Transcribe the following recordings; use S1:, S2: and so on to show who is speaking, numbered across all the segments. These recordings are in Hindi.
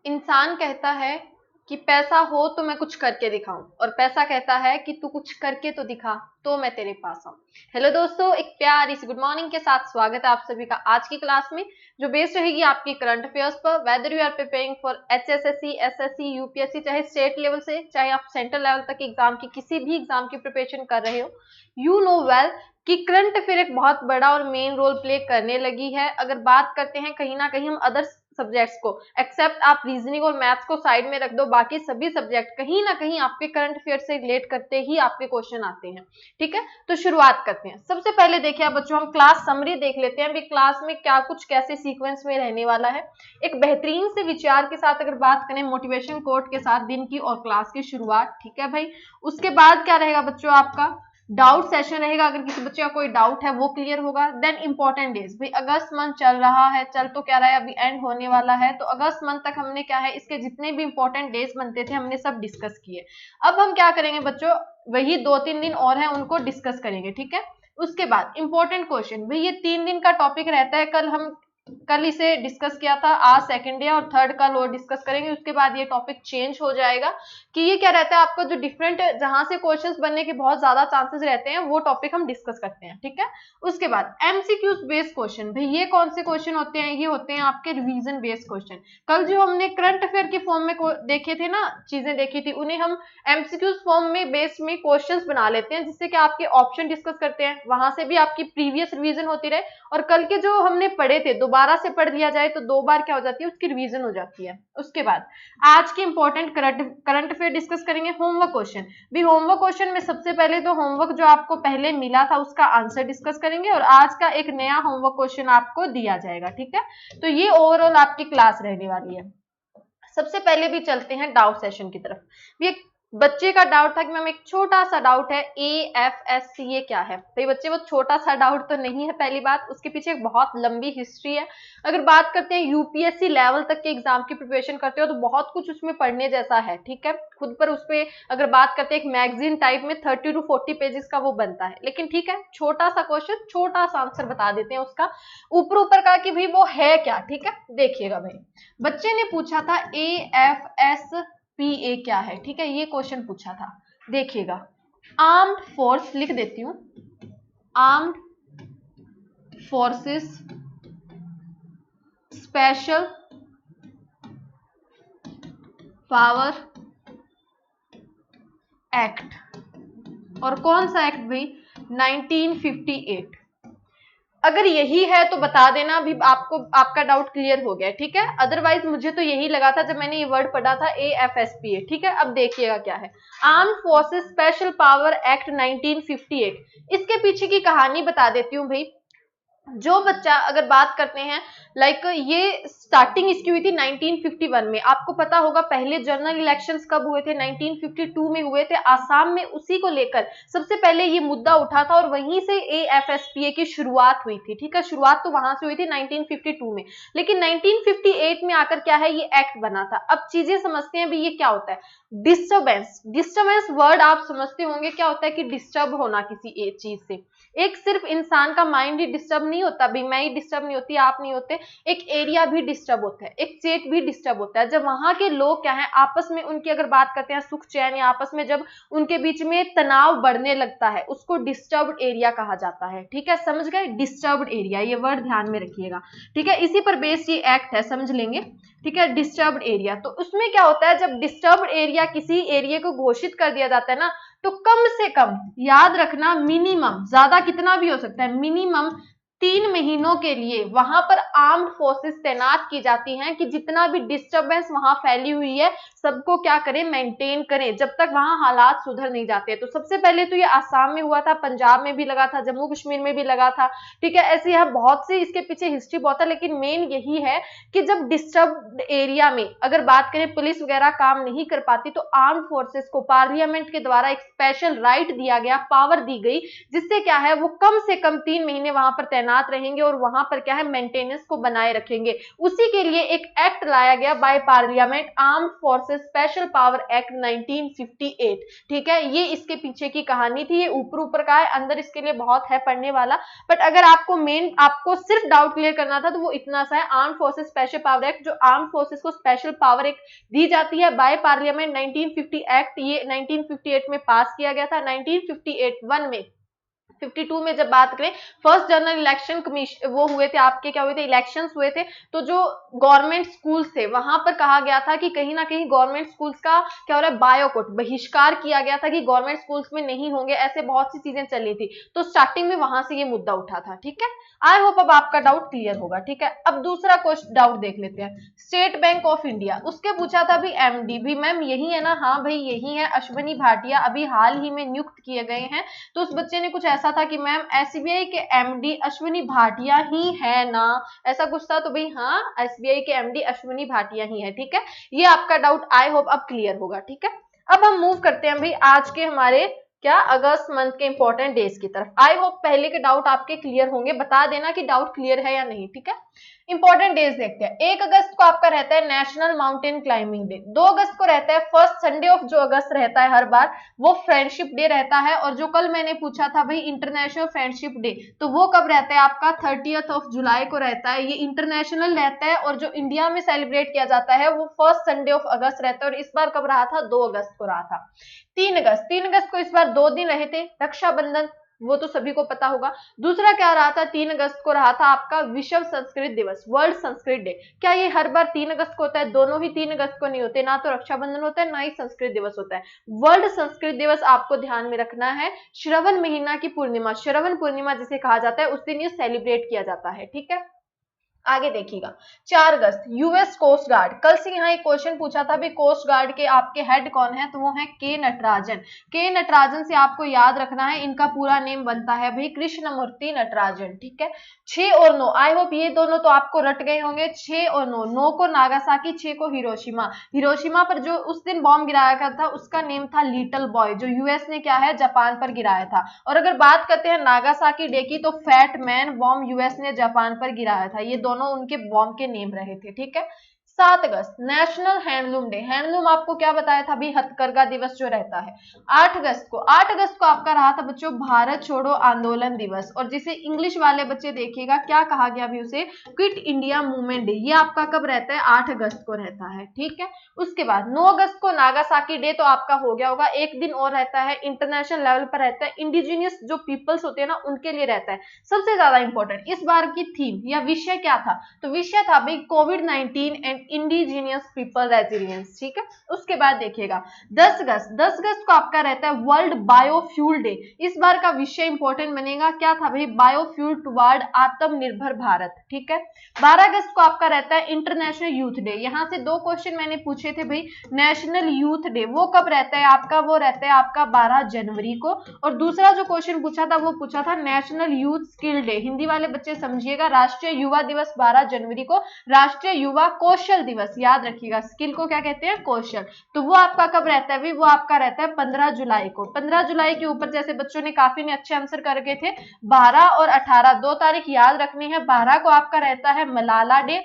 S1: इंसान कहता है कि पैसा हो तो मैं कुछ करके दिखाऊं, और पैसा कहता है कि तू कुछ करके तो दिखा तो मैं तेरे पास आऊं। हेलो दोस्तों, एक प्यारी सी गुड मॉर्निंग के साथ स्वागत है आप सभी का आज की क्लास में, जो बेस्ड रहेगी आपकी करंट अफेयर्स पर। Whether you are preparing for HSSC, SSC, UPSC, चाहे स्टेट लेवल से चाहे आप सेंट्रल लेवल तक एग्जाम की किसी भी एग्जाम की प्रिपरेशन कर रहे हो, यू नो वेल कि करंट अफेयर एक बहुत बड़ा और मेन रोल प्ले करने लगी है। अगर बात करते हैं कहीं ना कहीं हम अदर सब्जेक्ट्स को, एक्सेप्ट आप रीजनिंग और मैथ्स को साइड में रख दो, बाकी सभी सब्जेक्ट कहीं ना कहीं आपके करंट अफेयर से रिलेट करते ही आपके क्वेश्चन आते हैं। ठीक है, तो शुरुआत करते हैं। सबसे पहले देखिए आप बच्चों, हम क्लास समरी देख लेते हैं, अभी क्लास में क्या कुछ कैसे सीक्वेंस में रहने वाला है। एक बेहतरीन से विचार के साथ अगर बात करें, मोटिवेशन कोट के साथ दिन की और क्लास की शुरुआत। ठीक है भाई, उसके बाद क्या रहेगा बच्चों, आपका डाउट सेशन रहेगा। अगर किसी बच्चे का कोई डाउट है वो क्लियर होगा। देन इंपॉर्टेंट डेज, भाई अगस्त मंथ चल रहा है, चल तो क्या रहा है, अभी एंड होने वाला है, तो अगस्त मंथ तक हमने क्या है, इसके जितने भी इंपॉर्टेंट डेज बनते थे हमने सब डिस्कस किए। अब हम क्या करेंगे बच्चों, वही 2-3 दिन और है उनको डिस्कस करेंगे। ठीक है, उसके बाद इंपॉर्टेंट क्वेश्चन, भाई ये 3 दिन का टॉपिक रहता है। कल इसे डिस्कस किया था, आज सेकंड डे और थर्ड कल और डिस्कस करेंगे। उसके बाद ये टॉपिक चेंज हो जाएगा कि ये क्या रहता है, आपका जो डिफरेंट जहां से क्वेश्चंस बनने के बहुत ज्यादा चांसेस रहते हैं वो टॉपिक हम डिस्कस करते हैं। ठीक है, उसके बाद एमसीक्यूज बेस्ड क्वेश्चन, भाई ये कौन से क्वेश्चन होते हैं, ये होते हैं आपके रिवीजन बेस्ड क्वेश्चन। कल जो हमने करंट अफेयर के फॉर्म में देखे थे ना, चीजें देखी थी, उन्हें हम एमसीक्यूज फॉर्म में बेस्ड में क्वेश्चंस बना लेते हैं, जिससे कि आपके ऑप्शन डिस्कस करते हैं, वहां से भी आपकी प्रीवियस रिवीजन होती रहे, और कल के जो हमने पढ़े थे दोबारा से पढ़ लिया जाए तो 2 बार क्या हो जाती है, उसकी रिवीजन हो जाती है। उसके बाद आज की इंपॉर्टेंट करंट अफेयर डिस्कस करेंगे। होमवर्क क्वेश्चन, भी होमवर्क क्वेश्चन में सबसे पहले तो होमवर्क जो आपको पहले मिला था उसका आंसर डिस्कस करेंगे, और आज का एक नया होमवर्क क्वेश्चन आपको दिया जाएगा। ठीक है, तो ये ओवरऑल आपकी क्लास रहने वाली है। सबसे पहले भी चलते हैं डाउट सेशन की तरफ। ये बच्चे का डाउट था कि मैम एक छोटा सा डाउट है, AFSC ये क्या है। तो बच्चे वो छोटा सा डाउट तो नहीं है, पहली बात, उसके पीछे एक बहुत लंबी हिस्ट्री है। अगर बात करते हैं यूपीएससी लेवल तक के एग्जाम की प्रिपरेशन करते हो तो बहुत कुछ उसमें पढ़ने जैसा है। ठीक है, खुद पर उस पर अगर बात करते हैं एक मैगजीन टाइप में 30 to 40 पेजेस का वो बनता है, लेकिन ठीक है, छोटा सा क्वेश्चन छोटा सा आंसर बता देते हैं उसका ऊपर ऊपर का कि भाई वो है क्या। ठीक है, देखिएगा भाई, बच्चे ने पूछा था AFSPA क्या है। ठीक है, ये क्वेश्चन पूछा था, देखिएगा, आर्म्ड फोर्स, लिख देती हूं, armed forces special power act, और कौन सा एक्ट भाई, 1958। अगर यही है तो बता देना, अभी आपको आपका डाउट क्लियर हो गया। ठीक है, अदरवाइज मुझे तो यही लगा था जब मैंने ये वर्ड पढ़ा था AFSPA। ठीक है, अब देखिएगा क्या है, armed forces special power act 1958। इसके पीछे की कहानी बता देती हूँ भाई। जो बच्चा, अगर बात करते हैं लाइक ये स्टार्टिंग इसकी हुई थी 1951 में। आपको पता होगा पहले जनरल इलेक्शंस कब हुए थे, 1952 में हुए थे आसाम में। उसी को लेकर सबसे पहले ये मुद्दा उठा था और वहीं से AFSPA की शुरुआत हुई थी। ठीक है, शुरुआत तो वहां से हुई थी 1952 में, लेकिन 1958 में आकर क्या है, ये एक्ट बना था। अब चीजें समझते हैं भी ये क्या होता है। डिस्टर्बेंस, डिस्टर्बेंस वर्ड आप समझते होंगे क्या होता है, कि डिस्टर्ब होना किसी एक चीज से। एक सिर्फ इंसान का माइंड ही डिस्टर्ब नहीं होता, भी मैं ही डिस्टर्ब नहीं होती, आप नहीं होते, एक एरिया भी डिस्टर्ब होता है, एक स्टेट भी डिस्टर्ब होता है। जब वहां के लोग क्या है आपस में, उनकी अगर बात करते हैं सुख चैन, या आपस में जब उनके बीच में तनाव बढ़ने लगता है, उसको डिस्टर्ब्ड एरिया कहा जाता है। ठीक है, समझ गए, डिस्टर्ब्ड एरिया, ये वर्ड ध्यान में रखिएगा। ठीक है, इसी पर बेस्ड ये एक्ट है, समझ लेंगे। ठीक है, डिस्टर्ब्ड एरिया, तो उसमें क्या होता है, जब डिस्टर्ब्ड एरिया किसी एरिया को घोषित कर दिया जाता है ना, तो कम से कम याद रखना, मिनिमम, ज्यादा कितना भी हो सकता है, मिनिमम 3 महीनों के लिए वहां पर आर्म्ड फोर्सेस तैनात की जाती हैं, कि जितना भी डिस्टर्बेंस वहां फैली हुई है सबको क्या करें, मेंटेन करें, जब तक वहां हालात सुधर नहीं जाते। तो सबसे पहले तो ये आसाम में हुआ था, पंजाब में भी लगा था, जम्मू कश्मीर में भी लगा था। ठीक है, ऐसे यहाँ बहुत सी इसके पीछे हिस्ट्री बहुत है, लेकिन मेन यही है कि जब डिस्टर्ब एरिया में अगर बात करें पुलिस वगैरह काम नहीं कर पाती, तो आर्म्ड फोर्सेस को पार्लियामेंट के द्वारा एक स्पेशल राइट दिया गया, पावर दी गई, जिससे क्या है वो कम से कम 3 महीने वहां पर तैनात तैनात रहेंगे और वहां पर क्या है मेंटेनेंस को बनाए रखेंगे। उसी के लिए एक एक्ट लाया गया by parliament, armed forces special power act 1958। ठीक है, ये इसके पीछे की कहानी थी। ये ऊपर ऊपर का है, अंदर इसके लिए बहुत है पढ़ने वाला, बट अगर आपको सिर्फ डाउट क्लियर करना था तो वो इतना सा है, arm forces special power act, जो आर्म फोर्सेस को स्पेशल पावर एक दी जाती है बाय पार्लियामेंट 1950 एक्ट, ये 1958 में पास किया गया था। 1958 में 52 में जब बात करें, फर्स्ट जनरल इलेक्शन कमीशन वो हुए थे, आपके क्या हुए थे, इलेक्शंस हुए थे, तो जो गवर्नमेंट स्कूल्स थे वहां पर कहा गया था कि कहीं ना कहीं गवर्नमेंट स्कूल्स का क्या हो रहा है, बायोकॉट, बहिष्कार किया गया था कि गवर्नमेंट स्कूल्स में नहीं होंगे, ऐसे बहुत सी चीजें चली थी। तो स्टार्टिंग में वहां से ये मुद्दा उठा था। ठीक है, आई होप अब आपका डाउट क्लियर होगा। ठीक है, अब दूसरा क्वेश्चन डाउट देख लेते हैं। स्टेट बैंक ऑफ इंडिया, उसके पूछा था भी एमडी भी मैम यही है ना, हाँ भाई यही है, अश्वनी भाटिया अभी हाल ही में नियुक्त किए गए हैं। तो उस बच्चे ने कुछ ऐसा था कि मैम एसबीआई के एमडी अश्वनी भाटिया ही है ना, ऐसा कुछ था। तो भाई हाँ, एसबीआई के एमडी अश्वनी भाटिया ही है। ठीक है, ये आपका डाउट आई होप अब क्लियर होगा। ठीक है, अब हम मूव करते हैं भाई आज के हमारे क्या अगस्त मंथ के इंपॉर्टेंट डेज की तरफ। आई होप पहले के डाउट आपके क्लियर होंगे, बता देना कि डाउट क्लियर है या नहीं। ठीक है, इंपॉर्टेंट डेज देखते हैं। 1 अगस्त को आपका रहता है नेशनल माउंटेन क्लाइंबिंग डे। 2 अगस्त को रहता है फर्स्ट संडे ऑफ जो अगस्त रहता है हर बार, वो फ्रेंडशिप डे रहता है। और जो कल मैंने पूछा था भाई इंटरनेशनल फ्रेंडशिप डे, तो वो कब रहता है आपका 30th ऑफ जुलाई को रहता है। ये इंटरनेशनल रहता है और जो इंडिया में सेलिब्रेट किया जाता है वो फर्स्ट संडे ऑफ अगस्त रहता है। और इस बार कब रहा था, 2 अगस्त को रहा था। 3 अगस्त को इस बार 2 दिन रहे थे, रक्षाबंधन, वो तो सभी को पता होगा। दूसरा क्या रहा था, 3 अगस्त को रहा था आपका विश्व संस्कृत दिवस, वर्ल्ड संस्कृत डे। क्या ये हर बार 3 अगस्त को होता है? दोनों ही 3 अगस्त को नहीं होते, ना तो रक्षाबंधन होता है ना ही संस्कृत दिवस होता है। वर्ल्ड संस्कृत दिवस आपको ध्यान में रखना है, श्रवण महीना की पूर्णिमा, श्रवण पूर्णिमा जिसे कहा जाता है, उस दिन ये सेलिब्रेट किया जाता है। ठीक है, आगे देखिएगा। 4 अगस्त यूएस कोस्ट गार्ड, कल से यहाँ एक क्वेश्चन पूछा था भी कोस्ट गार्ड के आपके हेड कौन है, तो वो है के नटराजन। के नटराजन से आपको याद रखना है, इनका पूरा नेम बनता है भाई कृष्णमूर्ति नटराजन। ठीक है, 6 और 9, आई होप ये दोनों तो आपको रट गए होंगे। 6 और 9, 9 को नागासाकी, 6 को हिरोशिमा। हिरोशिमा पर जो उस दिन बॉम्ब गिराया गया था उसका नेम था लिटिल बॉय, जो यूएस ने क्या है जापान पर गिराया था। और अगर बात करते हैं नागासाकी डे की, तो फैट मैन बॉम्ब यूएस ने जापान पर गिराया था। ये दोनों उनके बॉम्ब के नेम रहे थे। ठीक है, 7 अगस्त नेशनल हैंडलूम डे, हैंडलूम आपको क्या बताया था भी, हथकरघा दिवस जो रहता है। 8 अगस्त को आपका रहा था बच्चों भारत छोड़ो आंदोलन दिवस, और जिसे इंग्लिश वाले बच्चे देखिएगा क्या कहा गया भी उसे, क्विट इंडिया मूवमेंट डे। ये आपका कब रहता है, 8 अगस्त को रहता है। ठीक है, उसके बाद 9 अगस्त को नागासाकी डे तो आपका हो गया होगा। एक दिन और रहता है, इंटरनेशनल लेवल पर रहता है, इंडिजिनियस जो पीपल्स होते हैं ना उनके लिए रहता है। सबसे ज्यादा इंपॉर्टेंट इस बार की थीम या विषय क्या था, तो विषय था भाई कोविड-19 एंड इंडिजिनियस पीपल रेजिलियंस। ठीक है, उसके बाद देखिएगा 10 अगस्त को आपका रहता है वर्ल्ड बायोफ्यूल डे। इस बार का विषय इंपॉर्टेंट बनेगा, क्या था भाई, बायोफ्यूल टुवर्ड आत्मनिर्भर भारत। ठीक है, 12 अगस्त को आपका रहता है इंटरनेशनल यूथ डे। यहां से 2 क्वेश्चन मैंने पूछे थे भाई, नेशनल यूथ डे वो कब रहता है आपका, वो रहता है आपका 12 जनवरी को। और दूसरा जो क्वेश्चन पूछा था वो पूछा था national youth skill day, Hindi वाले बच्चे समझिएगा, राष्ट्रीय युवा दिवस 12 जनवरी को, राष्ट्रीय युवा कौशल दिवस, याद रखिएगा स्किल को क्या कहते हैं, कौशल। तो वो आपका कब रहता है, वो आपका रहता है 15 जुलाई को। 15 जुलाई के ऊपर जैसे बच्चों ने काफी ने अच्छे आंसर करके थे, 12 और 18 2 तारीख याद रखनी है। 12 को आपका रहता है मलाला डे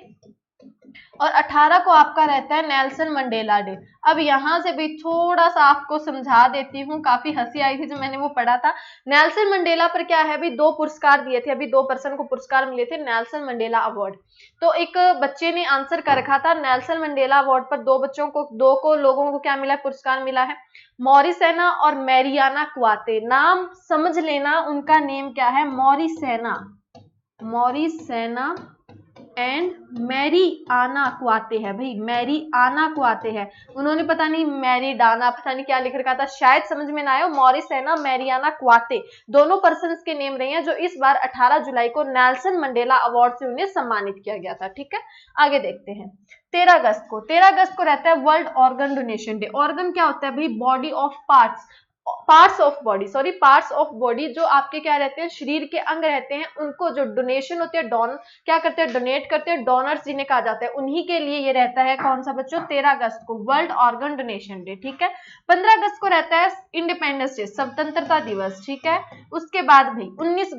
S1: और 18 को आपका रहता है नेल्सन मंडेला डे। अब यहां से भी थोड़ा सा आपको समझा देती हूँ, काफी हंसी आई थी जब मैंने वो पढ़ा था। नेल्सन मंडेला पर क्या है, अभी 2 पुरस्कार दिए थे, अभी 2 पर्सन को पुरस्कार मिले थे नेल्सन मंडेला अवार्ड। तो एक बच्चे ने आंसर कर रखा था नेल्सन मंडेला अवार्ड पर 2 लोगों को क्या मिला, पुरस्कार मिला है, मॉरिसेना और मैरियाना क्वाते। नाम समझ लेना, उनका नेम क्या है, मॉरिसेना एंड मैरी आना क्वाते है भाई, मैरी आना क्वाते है। उन्होंने पता नहीं मैरी डाना पता नहीं क्या लिख रखा था, शायद समझ में ना आए। मॉरिसेना मैरियाना क्वाते दोनों पर्सन्स के नेम रहे हैं, जो इस बार 18 जुलाई को नेल्सन मंडेला अवार्ड से उन्हें सम्मानित किया गया था। ठीक है, आगे देखते हैं। 13 अगस्त को रहता है world organ donation day. Organ क्या होता है भाई, body of parts. Parts of body, sorry parts of body, जो आपके क्या रहते हैं, शरीर के अंग रहते हैं, उनको जो डोनेशन होती है, क्या करते हैं, डोनेट करते हैं, डोनर्स जिन्हें कहा जाता है, उन्हीं के लिए ये रहता है कौन सा बच्चों, 13 अगस्त को वर्ल्ड ऑर्गन डोनेशन डे। ठीक है, 15 अगस्त को रहता है इंडिपेंडेंस डे, स्वतंत्रता दिवस। ठीक है, उसके बाद भाई 19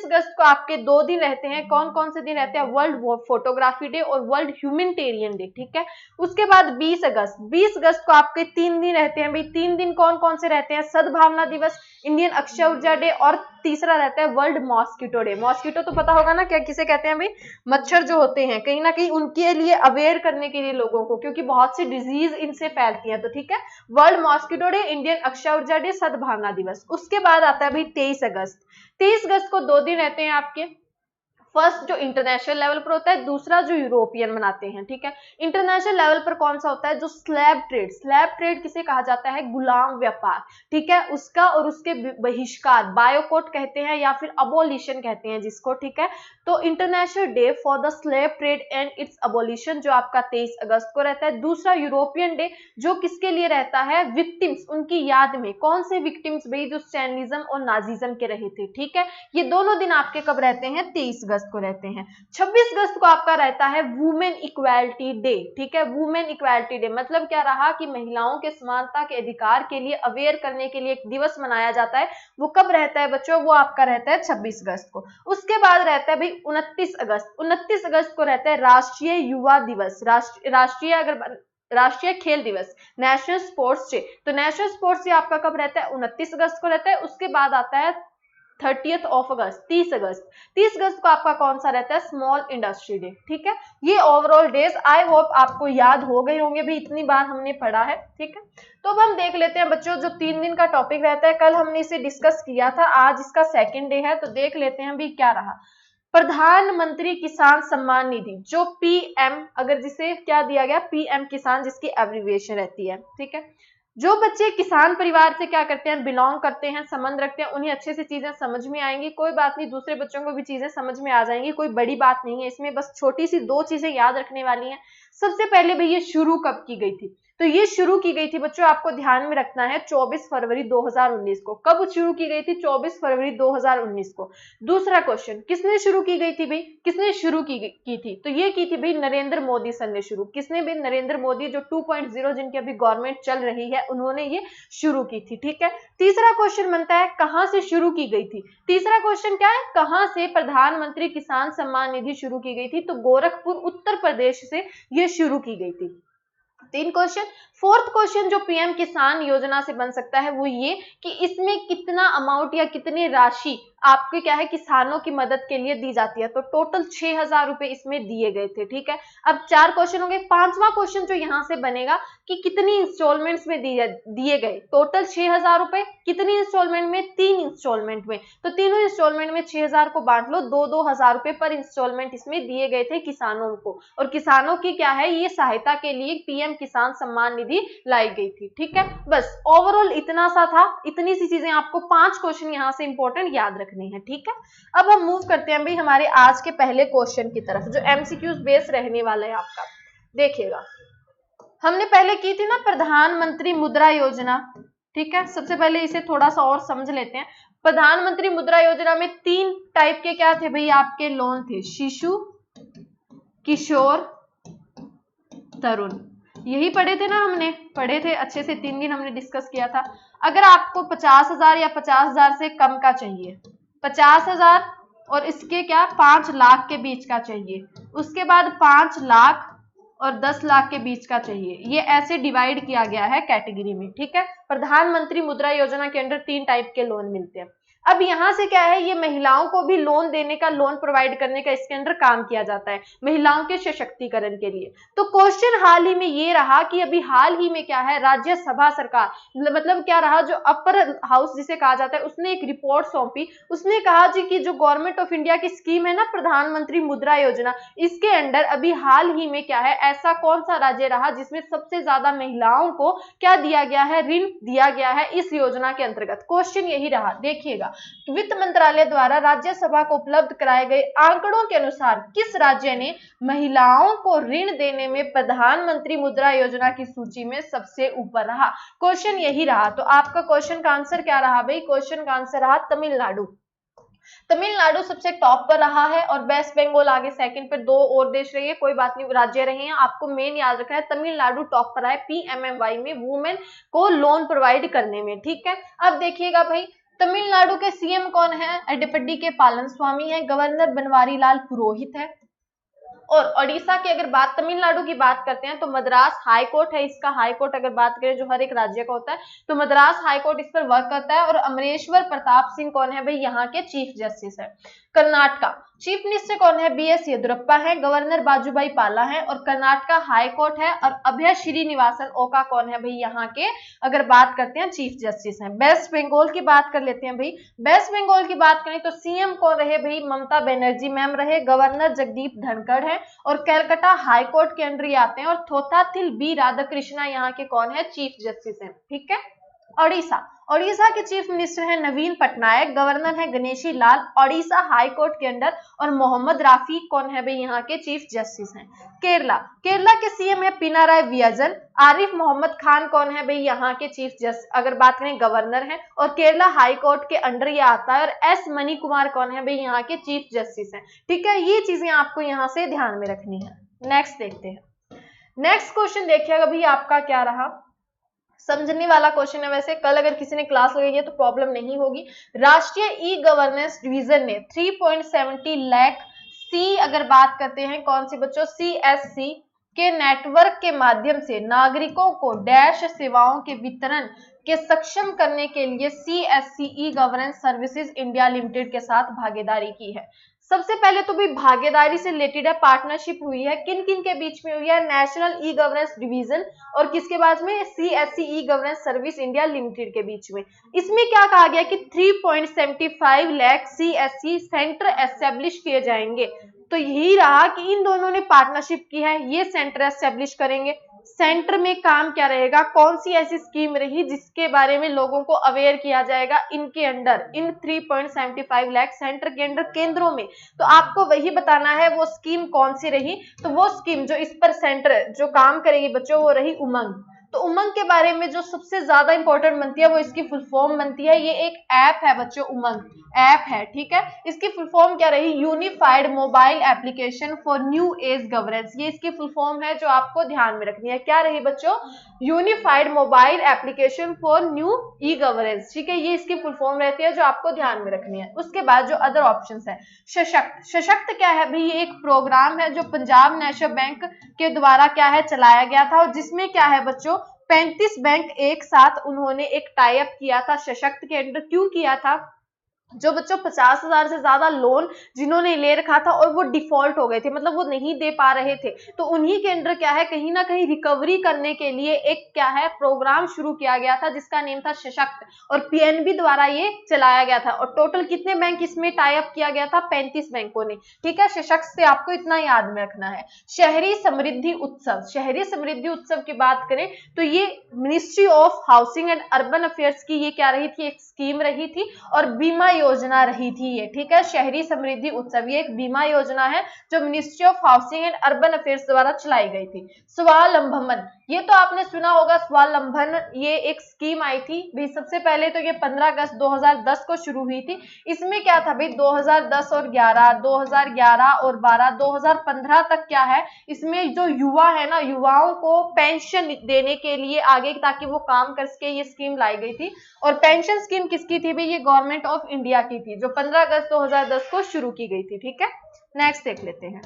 S1: अगस्त को आपके 2 दिन रहते हैं, कौन कौन से दिन रहते हैं, वर्ल्ड फोटोग्राफी डे और वर्ल्ड ह्यूमैनिटेरियन डे। ठीक है, उसके बाद 20 अगस्त को आपके 3 दिन रहते हैं भाई, 3 दिन कौन कौन से रहते हैं, सद्भावना दिवस, इंडियन अक्षय ऊर्जा डे, और तीसरा रहता है वर्ल्ड मॉस्किटो डे। मॉस्किटो तो पता होगा ना क्या किसे कहते हैं भाई, मच्छर जो होते हैं, कहीं ना कहीं उनके लिए अवेयर करने के लिए लोगों को, क्योंकि बहुत सी डिजीज इनसे फैलती है। तो ठीक है, world mosquito day, Indian Akshay ऊर्जा डे, सद्भावना दिवस। उसके बाद आता है भाई 23 अगस्त को 2 दिन रहते हैं आपके, फर्स्ट जो इंटरनेशनल लेवल पर होता है, दूसरा जो यूरोपियन मनाते हैं। ठीक है, इंटरनेशनल लेवल पर कौन सा होता है, जो स्लैब ट्रेड किसे कहा जाता है, गुलाम व्यापार। ठीक है, उसका और उसके बहिष्कार, बायोकॉट कहते हैं या फिर अबोलिशन कहते हैं जिसको। ठीक है, तो international day for the slave trade and it's abolition जो आपका 23 अगस्त को रहता है। दूसरा यूरोपियन डे जो किसके लिए रहता है, विक्टिम्स, उनकी याद में। कौन से विक्टिम्स भाई, जो स्टैलिनिज्म और नाजिज्म के रहे थे। ठीक है, ये दोनों दिन आपके कब रहते हैं, 23 अगस्त को रहते हैं। 26 अगस्त को आपका रहता है वुमेन इक्वालिटी डे। ठीक है, वुमेन इक्वालिटी डे मतलब क्या रहा कि महिलाओं के समानता के अधिकार के लिए अवेयर करने के लिए एक दिवस मनाया जाता है। वो कब रहता है बच्चों, वो आपका रहता है 26 अगस्त को। उसके बाद रहता है भाई 29 अगस्त को रहता है राष्ट्रीय युवा दिवस, राष्ट्रीय खेल दिवस, नेशनल स्पोर्ट्स डे। तो नेशनल स्पोर्ट्स डे आपका कब रहता है, 29 अगस्त को रहता है। उसके बाद आता है 30th ऑफ अगस्त, 30 अगस्त को आपका कौन सा रहता है, स्मॉल इंडस्ट्री डे। ठीक है, ये ओवरऑल डेज आई होप आपको याद हो गए होंगे भी, इतनी बार हमने पढ़ा है। ठीक है, तो अब हम देख लेते हैं बच्चों, जो 3 दिन का टॉपिक रहता है, कल हमने इसे डिस्कस किया था, आज इसका सेकंड डे है, तो देख लेते हैं भी क्या रहा। प्रधानमंत्री किसान सम्मान निधि, जो पीएम, अगर जिसे क्या दिया गया, पीएम किसान, जिसकी एब्रिविएशन रहती है। ठीक है, जो बच्चे किसान परिवार से क्या करते हैं, बिलोंग करते हैं, संबंध रखते हैं, उन्हें अच्छे से चीजें समझ में आएंगी। कोई बात नहीं, दूसरे बच्चों को भी चीजें समझ में आ जाएंगी, कोई बड़ी बात नहीं है इसमें, बस छोटी सी 2 चीजें याद रखने वाली हैं। सबसे पहले भाई ये शुरू कब की गई थी, तो ये शुरू की गई थी बच्चों, आपको ध्यान में रखना है 24 फरवरी 2019 को। कब शुरू की गई थी, 24 फरवरी 2019 को। दूसरा क्वेश्चन, किसने शुरू की गई थी भाई, किसने शुरू की थी, तो ये की थी भाई नरेंद्र मोदी सर ने शुरू। किसने भी, नरेंद्र मोदी, जो 2.0 जिनकी अभी गवर्नमेंट चल रही है, उन्होंने ये शुरू की थी। ठीक है, तीसरा क्वेश्चन बनता है कहां से शुरू की गई थी। तीसरा क्वेश्चन क्या है, कहां से प्रधानमंत्री किसान सम्मान निधि शुरू की गई थी, तो गोरखपुर उत्तर प्रदेश से ये शुरू की गई थी। 3 क्वेश्चन। फोर्थ क्वेश्चन जो पीएम किसान योजना से बन सकता है वो ये कि इसमें कितना अमाउंट या कितनी राशि आपके क्या है, किसानों की मदद के लिए दी जाती है, तो टोटल 6000 रुपए इसमें दिए गए थे। ठीक है, अब 4 क्वेश्चन हो गए। 5वां क्वेश्चन जो यहाँ से बनेगा कि कितनी इंस्टॉलमेंट्स में दिए गए, टोटल 6000 रुपए, कितनी इंस्टॉलमेंट में, 3 इंस्टॉलमेंट में, तो तीनों इंस्टॉलमेंट में 6000 को बांट लो, 2-2 हजार रुपए पर इंस्टॉलमेंट इसमें दिए गए थे किसानों को, और किसानों की क्या है, ये सहायता के लिए पीएम किसान सम्मान निधि लाई गई थी। ठीक है, बस ओवरऑल इतना सा था, इतनी सी चीजें आपको 5 क्वेश्चन यहाँ से इंपॉर्टेंट याद रखने हैं। ठीक है, अब हम मूव करते हैं भाई हमारे आज के पहले क्वेश्चन की तरफ, जो एमसीक्यूज बेस रहने वाला है आपका। देखिएगा, हमने पहले की थी ना प्रधानमंत्री मुद्रा योजना। ठीक है, सबसे पहले इसे थोड़ा सा और समझ लेते हैं। प्रधानमंत्री मुद्रा योजना में 3 टाइप के क्या थे भाई, आपके लोन थे, शिशु, किशोर, तरुण। यही पढ़े थे ना, हमने पढ़े थे अच्छे से, 3 दिन हमने डिस्कस किया था। अगर आपको 50,000 या 50,000 से कम का चाहिए, 50,000 और इसके क्या 5 लाख के बीच का चाहिए, उसके बाद 5 लाख और 10 लाख के बीच का चाहिए, ये ऐसे डिवाइड किया गया है कैटेगरी में। ठीक है, प्रधानमंत्री मुद्रा योजना के अंडर 3 टाइप के लोन मिलते हैं। अब यहां से क्या है, ये महिलाओं को भी लोन देने का, लोन प्रोवाइड करने का इसके अंदर काम किया जाता है, महिलाओं के सशक्तिकरण के लिए। तो क्वेश्चन हाल ही में ये रहा कि अभी हाल ही में क्या है, राज्यसभा सरकार, मतलब क्या रहा, जो अपर हाउस जिसे कहा जाता है, उसने एक रिपोर्ट सौंपी। उसने कहा जी कि जो गवर्नमेंट ऑफ इंडिया की स्कीम है ना, प्रधानमंत्री मुद्रा योजना, इसके अंडर अभी हाल ही में क्या है, ऐसा कौन सा राज्य रहा जिसमें सबसे ज्यादा महिलाओं को क्या दिया गया है, ऋण दिया गया है इस योजना के अंतर्गत। क्वेश्चन यही रहा, देखिएगा वित्त मंत्रालय द्वारा राज्यसभा को उपलब्ध कराए गए आंकड़ों के अनुसार किस राज्य ने महिलाओं को ऋण देने में प्रधानमंत्री मुद्रा योजना की सूची में सबसे ऊपर रहा? क्वेश्चन यही रहा। तो आपका क्वेश्चन का आंसर क्या रहा भाई? क्वेश्चन का आंसर रहा तमिलनाडु। तमिलनाडु सबसे टॉप पर रहा है और वेस्ट बंगाल आगे सेकंड पर, दो और देश रही है, कोई बात नहीं, राज्य रहे हैं। आपको मेन याद रखना है तमिलनाडु टॉप पर है PMMY में, वुमेन को लोन प्रोवाइड करने में। ठीक है, अब देखिएगा भाई तमिलनाडु के सीएम कौन है? एडप्पाडी के पालनस्वामी है, गवर्नर बनवारी लाल पुरोहित है। और ओडिशा की अगर बात, तमिलनाडु की बात करते हैं तो मद्रास हाई कोर्ट है इसका। हाई कोर्ट अगर बात करें जो हर एक राज्य का होता है, तो मद्रास हाई कोर्ट इस पर वर्क करता है। और अमरेश्वर प्रताप सिंह कौन है भाई? यहाँ के चीफ जस्टिस है। कर्नाटका चीफ मिनिस्टर कौन है? BS येदियुरप्पा है। गवर्नर बाजूभाई पाला है और कर्नाटका हाई कोर्ट है। और अभय श्रीनिवासन ओका कौन है भाई? यहाँ के अगर बात करते हैं चीफ जस्टिस हैं। वेस्ट बंगाल की बात कर लेते हैं भाई। वेस्ट बंगाल की बात करें तो सीएम कौन रहे भाई? ममता बनर्जी मैम रहे। गवर्नर जगदीप धनखड़ है और कलकत्ता हाई कोर्ट के अंडर ये आते हैं। और थोथाथिल B राधाकृष्णा यहाँ के कौन है? चीफ जस्टिस हैं। ठीक है, ओडिशा के चीफ मिनिस्टर है नवीन पटनायक, गवर्नर है गणेशी लाल ओडिशा हाई कोर्ट के अंडर। और मोहम्मद राफी कौन है भाई? यहाँ के चीफ जस्टिस हैं। केरला के सीएम है पिनाराई विजयन। आरिफ मोहम्मद खान कौन है भाई? यहाँ के चीफ जस्टिस अगर बात करें गवर्नर है और केरला हाई कोर्ट के अंडर ये आता है। और S मणि कुमार कौन है भाई? यहाँ के चीफ जस्टिस हैं। ठीक है, ये चीजें आपको यहाँ से ध्यान में रखनी है। नेक्स्ट देखते हैं। नेक्स्ट क्वेश्चन देखिएगा भाई आपका क्या रहा, समझने वाला क्वेश्चन है। वैसे कल अगर किसी ने क्लास लगाई है तो प्रॉब्लम नहीं होगी। राष्ट्रीय ई गवर्नेंस डिवीजन ने 3.70 लाख सी अगर बात करते हैं कौन सी बच्चों? CSC के नेटवर्क के माध्यम से नागरिकों को डैश सेवाओं के वितरण के सक्षम करने के लिए CSC e governance services India limited के साथ भागीदारी की है। सबसे पहले तो भी भागीदारी से रिलेटेड है, पार्टनरशिप हुई है, किन किन के बीच में हुई है? नेशनल ई गवर्नेंस डिवीजन और किसके बाद में? CSC e governance service India limited के बीच में। इसमें क्या कहा गया कि 3.75 लाख CSC सेंटर एस्टेब्लिश किए जाएंगे। तो यही रहा कि इन दोनों ने पार्टनरशिप की है, ये सेंटर एस्टेब्लिश करेंगे। सेंटर में काम क्या रहेगा? कौन सी ऐसी स्कीम रही जिसके बारे में लोगों को अवेयर किया जाएगा इनके अंडर, इन 3.75 लाख सेंटर के अंडर केंद्रों में। तो आपको वही बताना है वो स्कीम कौन सी रही। तो वो स्कीम जो इस पर सेंटर जो काम करेगी बच्चों वो रही उमंग। तो उमंग के बारे में जो सबसे ज्यादा इंपॉर्टेंट बनती है वो इसकी फुल फॉर्म बनती है। ये एक ऐप है बच्चों, उमंग ऐप है। ठीक है, इसकी फुल फॉर्म क्या रही? Unified mobile application for new age governance. ये इसकी फुल फॉर्म है जो आपको ध्यान में रखनी है। क्या रही बच्चों? Unified mobile application for new e governance. ठीक है, ये इसकी फुल फॉर्म रहती है जो आपको ध्यान में रखनी है। उसके बाद जो अदर ऑप्शन है, सशक्त क्या है भाई? ये एक प्रोग्राम है जो पंजाब नेशनल बैंक के द्वारा क्या है चलाया गया था और जिसमें क्या है बच्चों 35 बैंक एक साथ उन्होंने एक टाई अप किया था सशक्त के अंडर। क्यों किया था? जो बच्चों 50,000 से ज्यादा लोन जिन्होंने ले रखा था और वो डिफॉल्ट हो गए थे, मतलब वो नहीं दे पा रहे थे, तो उन्हीं के अंडर क्या है कहीं ना कहीं रिकवरी करने के लिए एक क्या है प्रोग्राम शुरू किया गया था जिसका नेम था सशक्त और PNB द्वारा ये चलाया गया था। और टोटल कितने बैंक इसमें टाई अप किया गया था? 35 बैंकों ने। ठीक है, सशक्त से आपको इतना याद में रखना है। शहरी समृद्धि उत्सव, शहरी समृद्धि उत्सव की बात करें तो ये ministry of housing and urban affairs की ये क्या रही थी? एक स्कीम रही थी और बीमा योजना रही थी ये। ठीक है, शहरी समृद्धि उत्सव ये एक बीमा योजना है जो ministry of housing and urban affairs द्वारा चलाई गई थी। स्वावलंबन, ये तो आपने सुना होगा स्वावलंबन, ये एक स्कीम आई थी भाई। सबसे पहले तो ये 15 अगस्त 2010 को शुरू हुई थी। इसमें क्या था भाई 2010 और 11, 2011 और 12, 2015 तक क्या है इसमें जो युवा है ना, युवाओं को पेंशन देने के लिए आगे ताकि वो काम कर सके ये स्कीम लाई गई थी। और पेंशन स्कीम किसकी थी भाई? ये गवर्नमेंट ऑफ इंडिया की थी जो 15 अगस्त 2010 को शुरू की गई थी। ठीक है, नेक्स्ट देख लेते हैं।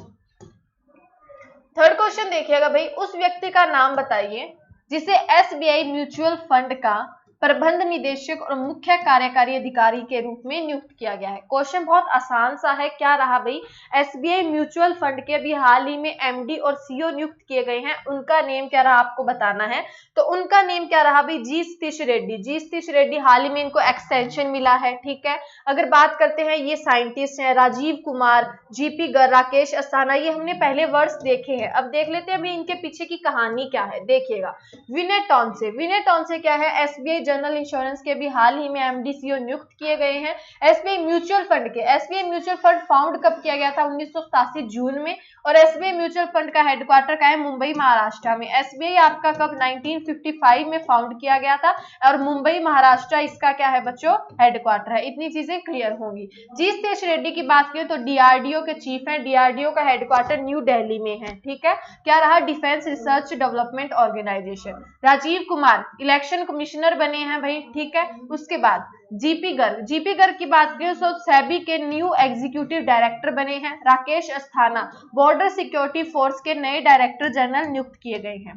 S1: थर्ड क्वेश्चन देखिएगा भाई, उस व्यक्ति का नाम बताइए जिसे SBI म्यूचुअल फंड का प्रबंध निदेशक और मुख्य कार्यकारी अधिकारी के रूप में नियुक्त किया गया है। क्वेश्चन बहुत आसान सा है। क्या रहा भाई? SBI म्यूचुअल फंड के अभी हाल ही में MD और CEO नियुक्त किए गए हैं, उनका नेम क्या रहा आपको बताना है। तो उनका नेम क्या रहा भाई? जी सतीश रेड्डी। जी सतीश रेड्डी, हाल ही में इनको एक्सटेंशन मिला है। ठीक है, अगर बात करते हैं ये साइंटिस्ट हैं, राजीव कुमार, GP गर्ग, राकेश अस्थाना, ये हमने पहले वर्ड्स देखे हैं। अब देख लेते हैं अभी इनके पीछे की कहानी क्या है। देखिएगा, विनय टॉन्से। विनय टॉन्से क्या है? SBI जनरल इंश्योरेंस के भी हाल ही में एमडी/सीईओ नियुक्त किए गए हैं। एसबीआई म्यूचुअल फंड फाउंड कब किया गया था? 1987 जून में। और एसबीआई म्यूचुअल फंड का हेडक्वार्टर का है मुंबई महाराष्ट्र में। एसबीआई आपका कब 1955 में फाउंड किया गया था और मुंबई महाराष्ट्र इसका क्या है बच्चों? हेडक्वार्टर है। इतनी चीजें क्लियर होंगी। जी सतीश रेड्डी की बात करें तो डीआरडीओ के चीफ हैं। डीआरडीओ का हेडक्वार्टर न्यू दिल्ली में है। ठीक है, क्या रहा? Defence research development organisation. Rajiv Kumar election commissioner बने हैं भाई। ठीक है, उसके बाद जीपी गर्ग की बात करें तो सेबी के न्यू एग्जीक्यूटिव डायरेक्टर बने हैं। Rakesh Asthana border security force के नए डायरेक्टर जनरल नियुक्त किए गए हैं।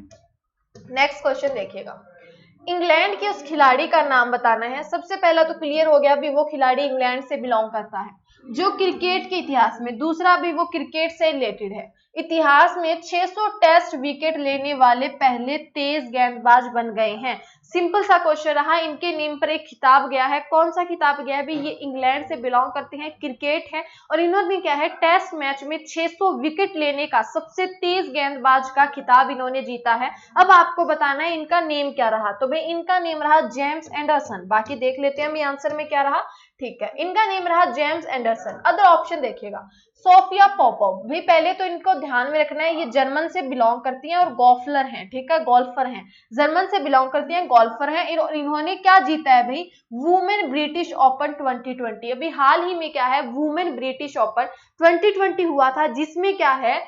S1: नेक्स्ट क्वेश्चन देखिएगा, इंग्लैंड के उस खिलाड़ी का नाम बताना है। सबसे पहला तो क्लियर हो गया भी वो खिलाड़ी इंग्लैंड से बिलोंग करता है जो क्रिकेट के इतिहास में, दूसरा भी वो क्रिकेट से रिलेटेड है। इतिहास में 600 टेस्ट विकेट लेने वाले पहले तेज गेंदबाज बन गए हैं। सिंपल सा क्वेश्चन रहा। इनके नेम पर एक खिताब गया है। कौन सा खिताब गया है भी? ये इंग्लैंड से बिलोंग करते हैं, क्रिकेट है और इन्होंने क्या है टेस्ट मैच में 600 विकेट लेने का सबसे तेज गेंदबाज का खिताब इन्होंने जीता है। अब आपको बताना है इनका नेम क्या रहा। तो भाई इनका नेम रहा जेम्स एंडरसन। बाकी देख लेते हैं हम आंसर में क्या रहा। ठीक है, इनका नेम रहा जेम्स एंडरसन। अदर ऑप्शन देखिएगा, सोफिया पोपोव। भाई पहले तो इनको ध्यान में रखना है, ये जर्मन से बिलोंग करती हैं और गोल्फर हैं। ठीक है, गोल्फर हैं, जर्मन से बिलोंग करती हैं, गोल्फर हैं। इन्होंने क्या जीता है भाई? Women British open 2020। अभी हाल ही में क्या है? वुमेन ब्रिटिश ओपन 2020 हुआ था, जिसमें क्या है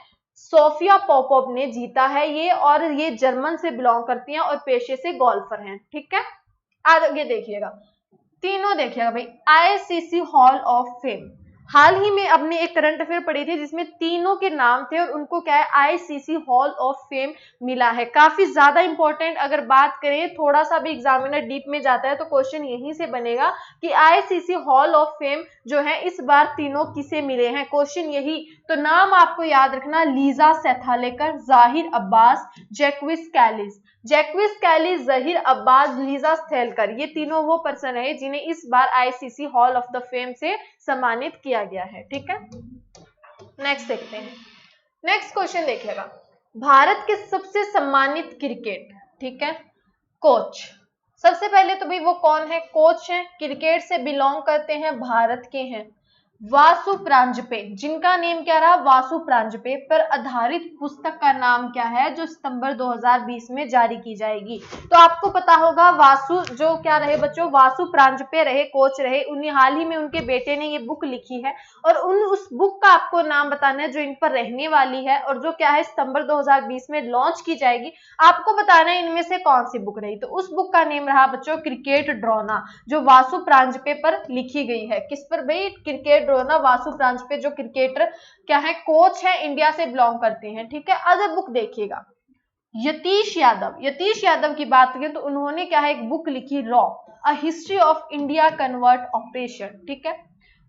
S1: सोफिया पोपोव ने जीता है ये, और ये जर्मन से बिलोंग करती हैं और पेशे से गोल्फर हैं। ठीक है, आगे देखिएगा, तीनों देखिएगा भाई आईसीसी हॉल ऑफ फेम। हाल ही में अपने एक करंट अफेयर पढ़ी थी जिसमें तीनों के नाम थे और उनको क्या है आईसीसी हॉल ऑफ फेम मिला है। काफी ज्यादा इंपॉर्टेंट, अगर बात करें थोड़ा सा भी एग्जामिनर डीप में जाता है तो क्वेश्चन यहीं से बनेगा कि आईसीसी हॉल ऑफ फेम जो है इस बार तीनों किसे मिले हैं। क्वेश्चन यही, तो नाम आपको याद रखना, Lisa Sthalekar, Zaheer Abbas, Jacques Kallis. Jacques Kallis, Zaheer Abbas, Lisa Sthalekar, ये तीनों वो पर्सन है जिन्हें इस बार ICC hall of the fame से सम्मानित किया गया है। ठीक है, नेक्स्ट देखते हैं। नेक्स्ट क्वेश्चन देखिएगा, भारत के सबसे सम्मानित क्रिकेट, ठीक है, कोच। सबसे पहले तो भाई वो कौन है? कोच है, क्रिकेट से बिलोंग करते हैं, भारत के हैं, वासु प्रांजपे। जिनका नेम क्या रहा? वासु प्रांजपे। पर आधारित पुस्तक का नाम क्या है जो सितंबर 2020 में जारी की जाएगी? तो आपको पता होगा वासु जो क्या रहे बच्चों? वासु प्रांजपे रहे, कोच रहे। उन्हें हाल ही में उनके बेटे ने ये बुक लिखी है और उस बुक का आपको नाम बताना है जो इन पर रहने वाली है और जो क्या है सितंबर 2020 में लॉन्च की जाएगी। आपको बताना है इनमें से कौन सी बुक रही। तो उस बुक का नेम रहा बच्चों क्रिकेट ड्रोना, जो वासु प्रांजपे पर लिखी गई है। किस पर भाई? क्रिकेट ड्रोना, वासु प्रांजपे जो क्रिकेटर क्या है कोच है, इंडिया से बिलोंग करते हैं। ठीक है, अदर बुक देखिएगा, यतीश यादव। यतीश यादव की बात करें तो उन्होंने क्या है एक बुक लिखी, raw a history of India convert operation. ठीक है,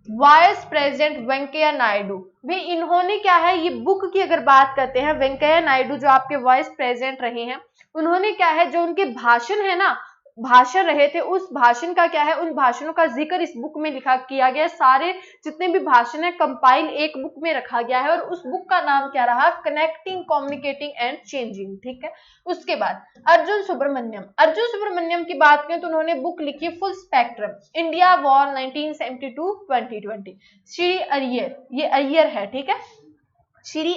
S1: वाइस प्रेसिडेंट वेंकैया नायडू भी इन्होंने क्या है ये बुक की अगर बात करते हैं, वेंकैया नायडू जो आपके वाइस प्रेसिडेंट रहे हैं, उन्होंने क्या है जो उनके भाषण है ना, भाषण रहे थे, उस भाषण का क्या है, उन भाषणों का जिक्र इस बुक में लिखा किया गया। सारे जितने भी भाषण है कंपाइल एक बुक में रखा गया है और उस बुक का नाम क्या रहा? Connecting, communicating and changing. ठीक है, उसके बाद अर्जुन सुब्रमण्यम। अर्जुन सुब्रमण्यम की बात करें तो उन्होंने बुक लिखी full spectrum India war 1972-2020। Shri Iyer, ये अय्यर है, ठीक है, श्री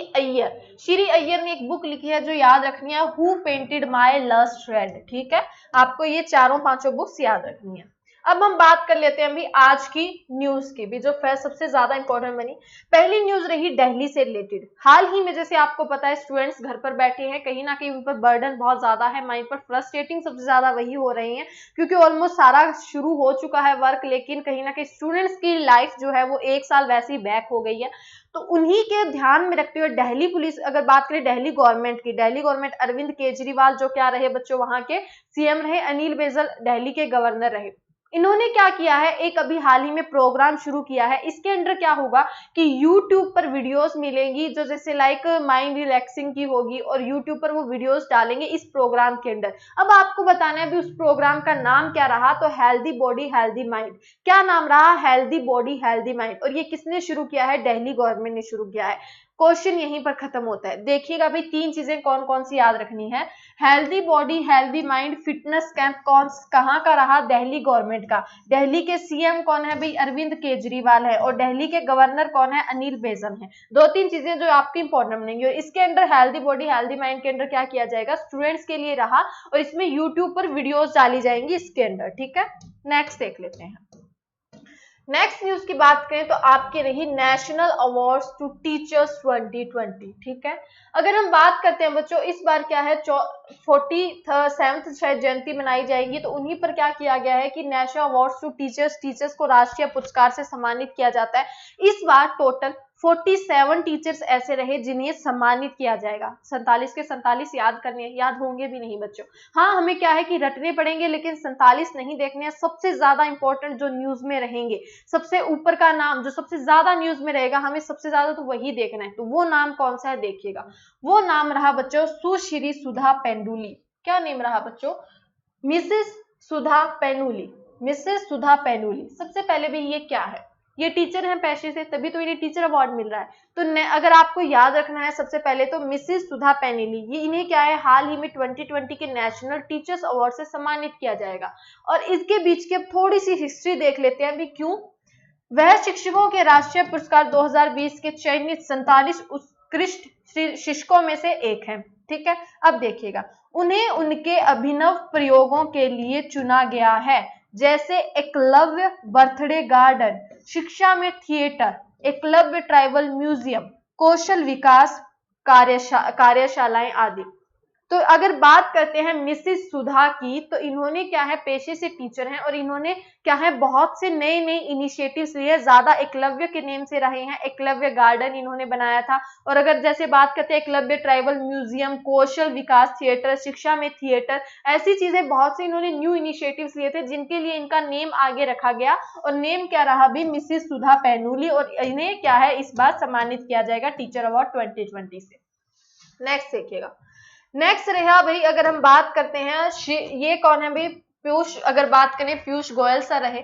S1: अय्यर ने एक बुक लिखी है जो याद रखनी है, who painted my lust red. ठीक है, आपको ये चारों पांचों बुक्स याद रखनी है। अब हम बात कर लेते हैं अभी आज की न्यूज की भी, जो सबसे ज्यादा इंपॉर्टेंट बनी। पहली न्यूज रही दिल्ली से रिलेटेड। हाल ही में जैसे आपको पता है स्टूडेंट्स घर पर बैठे हैं, कहीं ना कहीं उन पर बर्डन बहुत ज्यादा है, माइंड पर फ्रस्ट्रेटिंग सबसे ज्यादा वही हो रही है क्योंकि ऑलमोस्ट सारा शुरू हो चुका है वर्क, लेकिन कहीं ना कहीं स्टूडेंट्स की लाइफ जो है वो एक साल वैसे ही बैक हो गई है। तो उन्हीं के ध्यान में रखते हुए दिल्ली पुलिस, अगर बात करें दिल्ली गवर्नमेंट की, दिल्ली गवर्नमेंट अरविंद केजरीवाल जो क्या रहे बच्चों वहां के सीएम रहे, अनिल बैजल दिल्ली के गवर्नर रहे, इन्होंने क्या किया है एक अभी हाल ही में प्रोग्राम शुरू किया है। इसके अंदर क्या होगा कि YouTube पर वीडियोस मिलेंगी जो जैसे लाइक माइंड रिलैक्सिंग की होगी और YouTube पर वो वीडियोस डालेंगे इस प्रोग्राम के अंदर। अब आपको बताना है भी उस प्रोग्राम का नाम क्या रहा, तो हेल्दी बॉडी हेल्दी माइंड। क्या नाम रहा? Healthy body healthy mind. और ये किसने शुरू किया है? दिल्ली गवर्नमेंट ने शुरू किया है। क्वेश्चन यहीं पर खत्म होता है। देखिएगा भाई, 3 चीजें कौन कौन सी याद रखनी है। Healthy body healthy mind fitness camp कहाँ का रहा, दिल्ली गवर्नमेंट का। दिल्ली के सीएम कौन है भाई, अरविंद केजरीवाल है, और दिल्ली के गवर्नर कौन है, अनिल बैजल है। 2-3 चीजें जो आपकी इंपॉर्टेंट बनेंगी। और इसके अंदर हेल्दी बॉडी हेल्दी माइंड के अंदर क्या किया जाएगा, स्टूडेंट्स के लिए रहा, और इसमें यूट्यूब पर वीडियोस डाली जाएंगी इसके अंदर, ठीक है। नेक्स्ट देख लेते हैं। नेक्स्ट न्यूज की बात करें तो आपके रही नेशनल अवार्ड्स टू टीचर्स 2020, ठीक है। अगर हम बात करते हैं बच्चों, इस बार क्या है, 47th शायद जयंती मनाई जाएगी, तो उन्हीं पर क्या किया गया है कि नेशनल अवार्ड्स टू टीचर्स को राष्ट्रीय पुरस्कार से सम्मानित किया जाता है। इस बार टोटल 47 टीचर्स ऐसे रहे जिन्हें सम्मानित किया जाएगा। 47 के 47 याद करने, याद होंगे भी नहीं बच्चों। हाँ, हमें क्या है कि रटने पड़ेंगे, लेकिन 47 नहीं देखने हैं। सबसे ज्यादा इंपॉर्टेंट जो न्यूज में रहेंगे, सबसे ऊपर का नाम जो सबसे ज्यादा न्यूज में रहेगा, हमें सबसे ज्यादा तो वही देखना है। तो वो नाम कौन सा है देखिएगा, वो नाम रहा बच्चों सुश्री सुधा पेंडुली। क्या नेम रहा बच्चों, मिसेस सुधा पेनुली, मिसेस सुधा पेनुली। सबसे पहले भी ये क्या है, ये टीचर हैं पेशे से, तभी तो इन्हें टीचर अवार्ड मिल रहा है। तो अगर आपको याद रखना है, सबसे पहले तो मिसेस सुधा पेनुली, ये इन्हें क्या है, हाल ही में 2020 के नेशनल टीचर्स अवार्ड से सम्मानित किया जाएगा। और इसके बीच की अब थोड़ी सी हिस्ट्री देख लेते हैं अभी क्यों। वह शिक्षकों के राष्ट्रीय पुरस्कार 2020 के चयनित 47 उत्कृष्ट शिक्षकों में से एक है, ठीक है। अब देखिएगा, उन्हें उनके अभिनव प्रयोगों के लिए चुना गया है, जैसे एकलव्य बर्थडे गार्डन, शिक्षा में थिएटर, एकलव्य ट्राइबल म्यूजियम, कौशल विकास कार्यशालाएं आदि। तो अगर बात करते हैं मिसेस सुधा की, तो इन्होंने क्या है, पेशे से टीचर हैं, और इन्होंने क्या है, बहुत से नए नए इनिशिएटिव्स लिए। ज्यादा एकलव्य के नेम से रहे हैं, एकलव्य गार्डन इन्होंने बनाया था। और अगर जैसे बात करते हैं एकलव्य ट्राइबल म्यूजियम, कौशल विकास थिएटर, शिक्षा में थिएटर, ऐसी चीजें बहुत से इन्होंने न्यू इनिशिएटिव्स लिए थे, जिनके लिए इनका नेम आगे रखा गया। और नेम क्या रहा भी, मिसेस सुधा पेनुली, और इन्हें क्या है, इस बार सम्मानित किया जाएगा टीचर अवार्ड 2020 से। नेक्स्ट देखिएगा, नेक्स्ट रहा भाई, अगर हम बात करते हैं, ये कौन है भाई, पीयूष, अगर बात करें पीयूष गोयल सर रहे।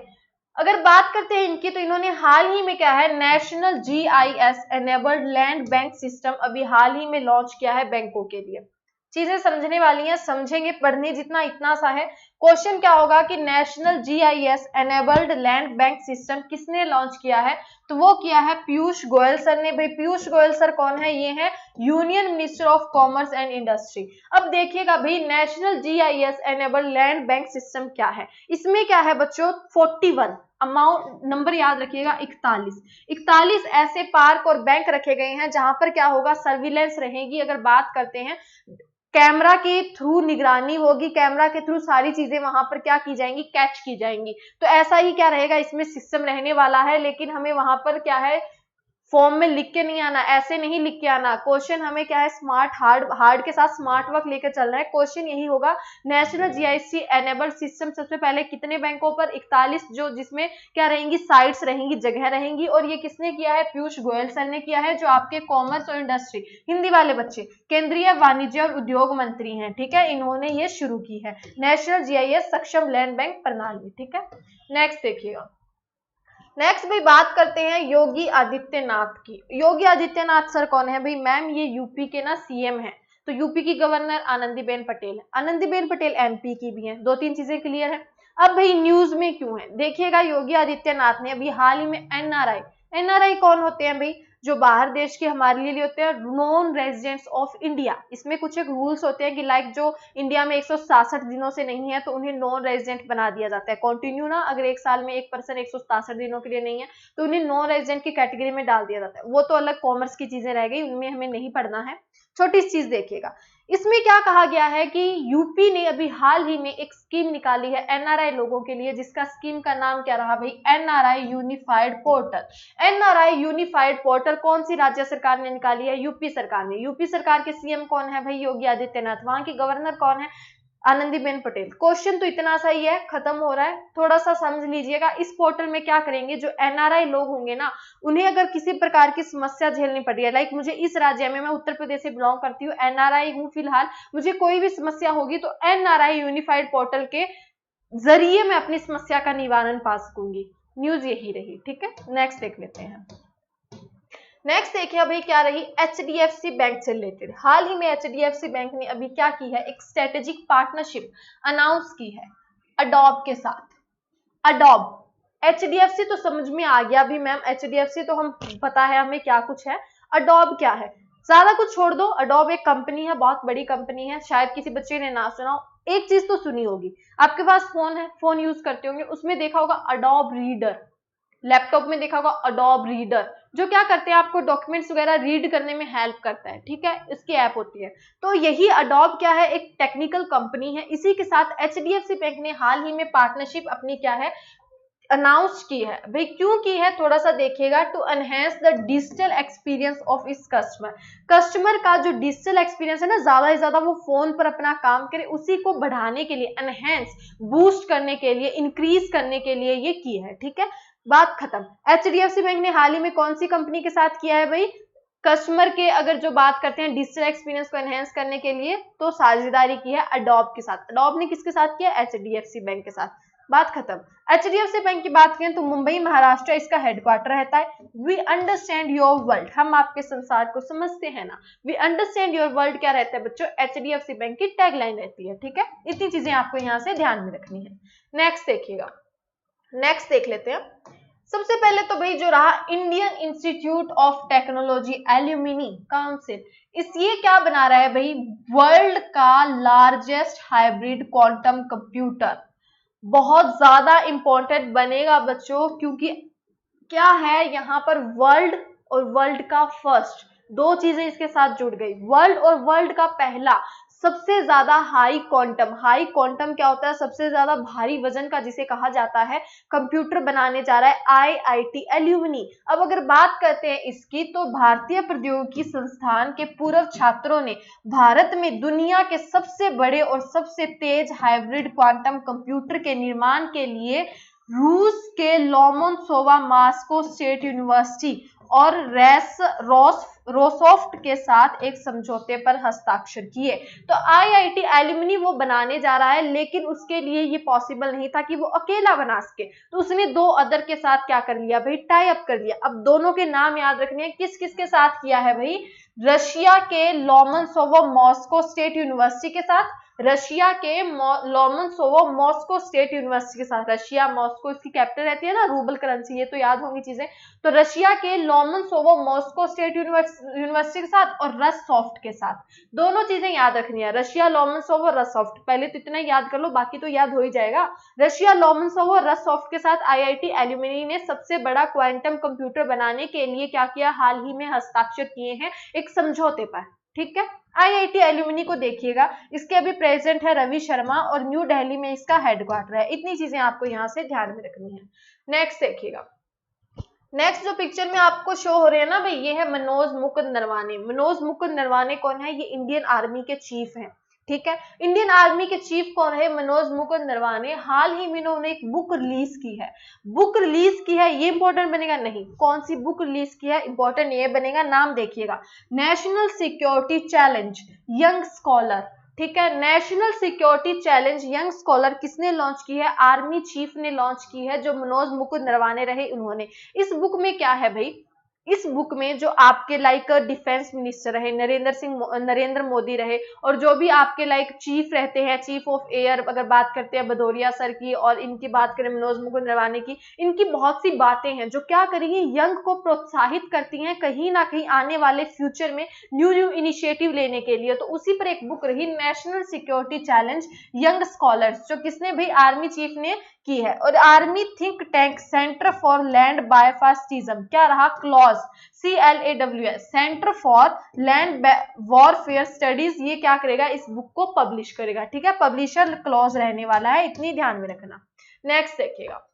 S1: अगर बात करते हैं इनकी, तो इन्होंने हाल ही में क्या है, national GIS enabled land bank system अभी हाल ही में लॉन्च किया है बैंकों के लिए। चीजें समझने वाली हैं, समझेंगे, पढ़ने जितना इतना सा है। क्वेश्चन क्या होगा कि national GIS enabled land bank system किसने लॉन्च किया है, तो वो किया है पीयूष गोयल सर ने। भाई पीयूष गोयल सर कौन है, ये है union minister of commerce and industry. अब देखिएगा भाई, national GIS enabled land bank system क्या है, इसमें क्या है बच्चों, 41 अमाउंट, नंबर याद रखिएगा, 41 ऐसे पार्क और बैंक रखे गए हैं जहां पर क्या होगा, सर्विलेंस रहेगी। अगर बात करते हैं, कैमरा के थ्रू निगरानी होगी, कैमरा के थ्रू सारी चीजें वहां पर क्या की जाएंगी, कैच की जाएंगी। तो ऐसा ही क्या रहेगा, इसमें सिस्टम रहने वाला है। लेकिन हमें वहां पर क्या है, फॉर्म में लिख के नहीं आना, ऐसे नहीं लिख के आना। क्वेश्चन हमें क्या है, स्मार्ट हार्ड के साथ स्मार्ट वर्क लेकर चलना है। क्वेश्चन यही होगा, नेशनल GIS एनेबल्ड सिस्टम सबसे पहले कितने बैंकों पर, 41, जो जिसमें क्या रहेंगी, साइट्स रहेंगी, जगह रहेंगी। और ये किसने किया है, पीयूष गोयल सर ने किया है, जो आपके कॉमर्स और इंडस्ट्री, हिंदी वाले बच्चे, केंद्रीय वाणिज्य और उद्योग मंत्री हैं, ठीक है। इन्होंने ये शुरू की है नेशनल GIS सक्षम लैंड बैंक प्रणाली, ठीक है। नेक्स्ट देखिएगा, नेक्स्ट भाई बात करते हैं योगी आदित्यनाथ की। योगी आदित्यनाथ सर कौन है भाई, मैम ये यूपी के ना CM है। तो यूपी की गवर्नर आनंदीबेन पटेल है, आनंदीबेन पटेल MP की भी है। 2-3 चीजें क्लियर है। अब भाई न्यूज में क्यों है, देखिएगा, योगी आदित्यनाथ ने अभी हाल ही में NRI कौन होते हैं भाई, जो बाहर देश के हमारे लिए होते हैं, नॉन रेजिडेंट्स ऑफ इंडिया। इसमें कुछ एक रूल्स होते हैं कि लाइक जो इंडिया में 167 दिनों से नहीं है, तो उन्हें नॉन रेजिडेंट बना दिया जाता है कंटिन्यू ना। अगर एक साल में एक पर्सन 167 दिनों के लिए नहीं है, तो उन्हें नॉन रेजिडेंट की कैटेगरी में डाल दिया जाता है। वो तो अलग कॉमर्स की चीजें रह गई, उनमें हमें नहीं पढ़ना है। छोटी सी चीज देखिएगा, इसमें क्या कहा गया है कि यूपी ने अभी हाल ही में एक स्कीम निकाली है NRI लोगों के लिए, जिसका स्कीम का नाम क्या रहा भाई, NRI unified portal. NRI unified portal कौन सी राज्य सरकार ने निकाली है, यूपी सरकार ने। यूपी सरकार के CM कौन है भाई, योगी आदित्यनाथ। वहां की गवर्नर कौन है, आनंदीबेन पटेल। क्वेश्चन तो इतना सा ही है, खत्म हो रहा है, थोड़ा सा समझ लीजिएगा। इस पोर्टल में क्या करेंगे, जो NRI लोग होंगे ना, उन्हें अगर किसी प्रकार की समस्या झेलनी पड़ रही है, लाइक मुझे इस राज्य में, मैं उत्तर प्रदेश से बिलोंग करती हूँ, NRI हूँ फिलहाल, मुझे कोई भी समस्या होगी तो NRI यूनिफाइड पोर्टल के जरिए मैं अपनी समस्या का निवारण पा सकूंगी। न्यूज यही रही, ठीक है। नेक्स्ट देख लेते हैं। नेक्स्ट देखिए भाई क्या रही, HDFC बैंक से रिलेटेड। हाल ही में HDFC बैंक ने अभी क्या की है, एक स्ट्रेटेजिक पार्टनरशिप अनाउंस की है अडोब के साथ। अडोब, HDFC तो समझ में आ गया अभी मैम, HDFC तो हम पता है हमें क्या कुछ है। अडोब क्या है, ज्यादा कुछ छोड़ दो। अडोब एक कंपनी है, बहुत बड़ी कंपनी है, शायद किसी बच्चे ने ना सुना हो। एक चीज तो सुनी होगी, आपके पास फोन है, फोन यूज करते होंगे, उसमें देखा होगा अडोब रीडर। लैपटॉप में देखा होगा अडोब रीडर, जो क्या करते हैं, आपको डॉक्यूमेंट्स वगैरह रीड करने में हेल्प करता है, ठीक है, इसकी ऐप होती है। तो यही अडोब क्या है, एक टेक्निकल कंपनी है। इसी के साथ HDFC बैंक ने हाल ही में पार्टनरशिप अपनी क्या है, अनाउंस की है। भाई क्यों की है, थोड़ा सा देखिएगा, to enhance the digital experience of इस कस्टमर। कस्टमर का जो डिजिटल एक्सपीरियंस है ना, ज्यादा से ज्यादा वो फोन पर अपना काम करे, उसी को बढ़ाने के लिए, एनहेंस, बूस्ट करने के लिए, इंक्रीज करने के लिए ये की है, ठीक है, बात खत्म। HDFC बैंक ने हाल ही में कौन सी कंपनी के साथ किया है भाई, कस्टमर के अगर जो बात करते हैं डिजिटल एक्सपीरियंस को एनहेंस करने के लिए, तो साझेदारी की है अडोब के साथ। अडोब ने किसके साथ किया, HDFC बैंक के साथ, बात खत्म। HDFC बैंक की बात करें तो मुंबई महाराष्ट्र इसका हेडक्वार्टर रहता है। वी अंडरस्टैंड योर वर्ल्ड, हम आपके संसार को समझते हैं ना। वी अंडरस्टैंड योर वर्ल्ड क्या रहता है बच्चों, HDFC बैंक की टैगलाइन रहती है, ठीक है। इतनी चीजें आपको यहाँ से ध्यान में रखनी है। नेक्स्ट देखिएगा, नेक्स्ट देख लेते हैं। सबसे पहले तो भाई जो रहा Indian institute of technology alumni council, इस ये क्या बना रहा है भाई, वर्ल्ड का लार्जेस्ट हाइब्रिड क्वांटम कंप्यूटर। बहुत ज्यादा इंपॉर्टेंट बनेगा बच्चों, क्योंकि क्या है यहाँ पर, वर्ल्ड और वर्ल्ड का फर्स्ट, दो चीजें इसके साथ जुड़ गई। वर्ल्ड और वर्ल्ड का पहला सबसे ज्यादा हाई क्वांटम, हाई क्वांटम क्या होता है, सबसे ज्यादा भारी वजन का जिसे कहा जाता है, कंप्यूटर बनाने जा रहा है IIT एल्यूमिनी। अब अगर बात करते हैं इसकी, तो भारतीय प्रौद्योगिकी संस्थान के पूर्व छात्रों ने भारत में दुनिया के सबसे बड़े और सबसे तेज हाइब्रिड क्वांटम कंप्यूटर के निर्माण के लिए रूस के लोमोनसोवा मॉस्को स्टेट यूनिवर्सिटी और रोसॉफ्ट के साथ एक समझौते पर हस्ताक्षर किए। तो IIT एल्यूमिनी वो बनाने जा रहा है, लेकिन उसके लिए ये पॉसिबल नहीं था कि वो अकेला बना सके, तो उसने दो अदर के साथ क्या कर लिया भाई, टाई अप कर लिया। अब दोनों के नाम याद रखने हैं, किस किस के साथ किया है भाई, रशिया के लोमोनसोवा मॉस्को स्टेट यूनिवर्सिटी के साथ, रशिया के लोमोनसोवा मॉस्को स्टेट यूनिवर्सिटी के साथ। रशिया मॉस्को इसकी कैपिटल रहती है ना, रूबल करेंसी, ये तो याद होंगी चीजें। तो रशिया के लोमोनसोवा मॉस्को स्टेट यूनिवर्सिटी के साथ और रसॉफ्ट के साथ, दोनों चीजें याद रखनी है, रशिया लोमोनसोवा रसॉफ्ट, पहले तो इतना याद कर लो, बाकी तो याद हो ही जाएगा। रशिया लोमोनसोवा रसॉफ्ट के साथ IIT एल्यूमिनी ने सबसे बड़ा क्वांटम कंप्यूटर बनाने के लिए क्या किया, हाल ही में हस्ताक्षर किए हैं एक समझौते पर, ठीक है। IIT एल्यूमिनी को देखिएगा, इसके अभी प्रेसिडेंट है रवि शर्मा और न्यू दिल्ली में इसका हेडक्वार्टर है। इतनी चीजें आपको यहाँ से ध्यान में रखनी है। नेक्स्ट देखिएगा, नेक्स्ट जो पिक्चर में आपको शो हो रहे हैं ना भाई, ये है मनोज मुकुंद नरवाने। मनोज मुकुंद नरवाने कौन है, ये इंडियन आर्मी के चीफ हैं, ठीक है। इंडियन आर्मी के चीफ कौन है, मनोज मुकुंद नरवाने। हाल ही में इन्होंने एक बुक रिलीज की है। बुक रिलीज की है, ये इंपॉर्टेंट बनेगा नहीं, कौन सी बुक रिलीज की है, इंपॉर्टेंट ये बनेगा, नाम देखिएगा, national security challenge young scholar, ठीक है। National security challenge young scholar किसने लॉन्च की है, आर्मी चीफ ने लॉन्च की है, जो मनोज मुकुंद नरवाने रहे उन्होंने। इस बुक में क्या है भाई, इस बुक में जो आपके लाइक डिफेंस मिनिस्टर रहे नरेंद्र मोदी रहे, और जो भी आपके लाइक चीफ रहते हैं, चीफ ऑफ एयर अगर बात करते हैं भदौरिया सर की, और इनकी बात करें मनोज मुकुंद नरवाने की, इनकी बहुत सी बातें हैं जो क्या करेंगी, यंग को प्रोत्साहित करती हैं कहीं ना कहीं आने वाले फ्यूचर में न्यू इनिशिएटिव लेने के लिए। तो उसी पर एक बुक रही national security challenge young scholars, जो किसने भाई, आर्मी चीफ ने की है। और army think tank centre for land बायोफास्टिज्म क्या रहा, क्लॉज CLAWS, centre for land warfare studies, ये क्या करेगा, इस बुक को पब्लिश करेगा, ठीक है। पब्लिशर क्लॉज रहने वाला है, इतनी ध्यान में रखना। नेक्स्ट देखिएगा,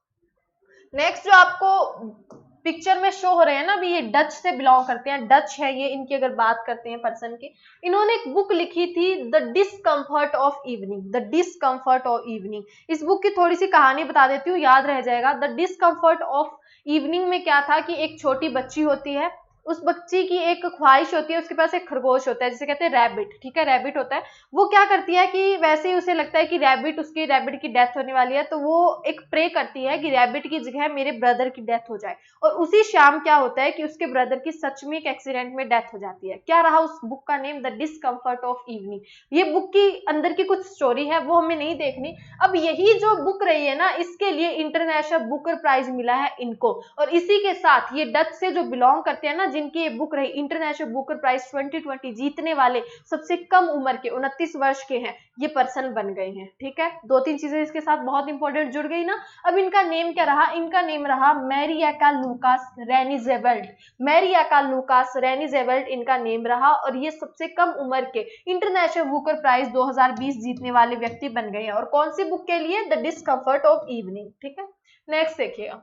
S1: नेक्स्ट जो आपको पिक्चर में शो हो रहे हैं ना भी, ये डच से बिलोंग करते हैं, डच है ये, इनकी अगर बात करते हैं पर्सन की, इन्होंने एक बुक लिखी थी the discomfort of evening, the discomfort of evening. इस बुक की थोड़ी सी कहानी बता देती हूँ, याद रह जाएगा। द डिस्कम्फर्ट ऑफ इवनिंग में क्या था कि एक छोटी बच्ची होती है, उस बच्ची की एक ख्वाहिश होती है, उसके पास एक खरगोश होता है जिसे कहते हैं रैबिट, ठीक है, रैबिट होता है। वो क्या करती है कि वैसे ही उसे लगता है कि उसकी रैबिट की डेथ होने वाली है, तो वो एक प्रे करती है कि रैबिट की जगह मेरे ब्रदर की डेथ हो जाए। और उसी शाम क्या होता है कि उसके ब्रदर की सच में एक एक्सीडेंट में डेथ हो जाती है। क्या रहा उस बुक का name? The discomfort of evening. ये बुक की अंदर की कुछ स्टोरी है, वो हमें नहीं देखनी। अब यही जो बुक रही है ना, इसके लिए इंटरनेशनल बुकर प्राइज मिला है इनको। और इसी के साथ ये डच से जो बिलोंग करते हैं ना, जिनकी ये बुक रही इंटरनेशनल बुकर प्राइज 2020 जीतने वाले सबसे कम उम्र के 29 वर्ष के हैं, ये पर्सन बन गए हैं। ठीक है, 2-3 चीजें इसके साथ बहुत इंपॉर्टेंट जुड़ गई ना। अब इनका नेम क्या रहा? इनका नेम रहा मैरियाका लूकास रेनिजेवेल्ड। मैरियाका लूकास रेनिजेवेल्ड इनका नेम रहा, और ये सबसे कम उम्र के इंटरनेशनल बुकर प्राइज 2020 जीतने वाले व्यक्ति बन गए हैं। और कौन सी बुक के लिए? The discomfort of evening. ठीक है, नेक्स्ट देखिएगा।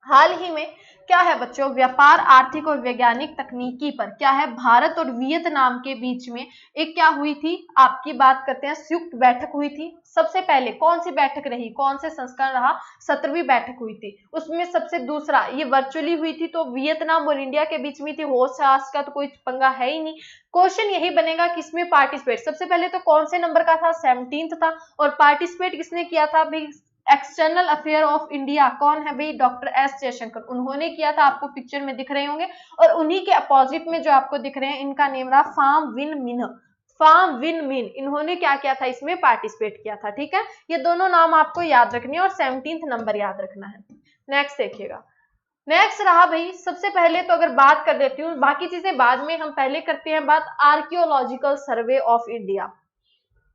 S1: हाल ही में क्या है बच्चों? व्यापार, आर्थिक और वैज्ञानिक तकनीकी पर क्या है, भारत और वियतनाम के बीच में एक क्या हुई थी, आपकी बात करते हैं, संयुक्त बैठक हुई थी। सबसे पहले कौन सी बैठक रही, कौन से संस्करण रहा? 17वीं बैठक हुई थी। उसमें सबसे दूसरा ये वर्चुअली हुई थी, तो वियतनाम और इंडिया के बीच में थी। होश हास का तो कोई पंगा है ही नहीं। क्वेश्चन यही बनेगा किसमें पार्टिसिपेट, सबसे पहले तो कौन से नंबर का था? 17th था। और पार्टिसिपेट किसने किया था भाई? एक्सटर्नल अफेयर ऑफ इंडिया, कौन है भाई? डॉक्टर एस जयशंकर, उन्होंने किया था। आपको पिक्चर में दिख रहे होंगे। और उन्हीं के अपोजिट में जो आपको दिख रहे हैं, इनका नेम रहा फार्म विन मिन। फार्म विन मिन, इन्होंने क्या किया था? इसमें पार्टिसिपेट किया था। ठीक है, ये दोनों नाम आपको याद रखने हैं और 17th नंबर याद रखना है। नेक्स्ट देखिएगा। नेक्स्ट रहा भाई, सबसे पहले तो अगर बात कर देती हूँ, बाकी चीजें बाद में, हम पहले करते हैं बात आर्कियोलॉजिकल सर्वे ऑफ इंडिया।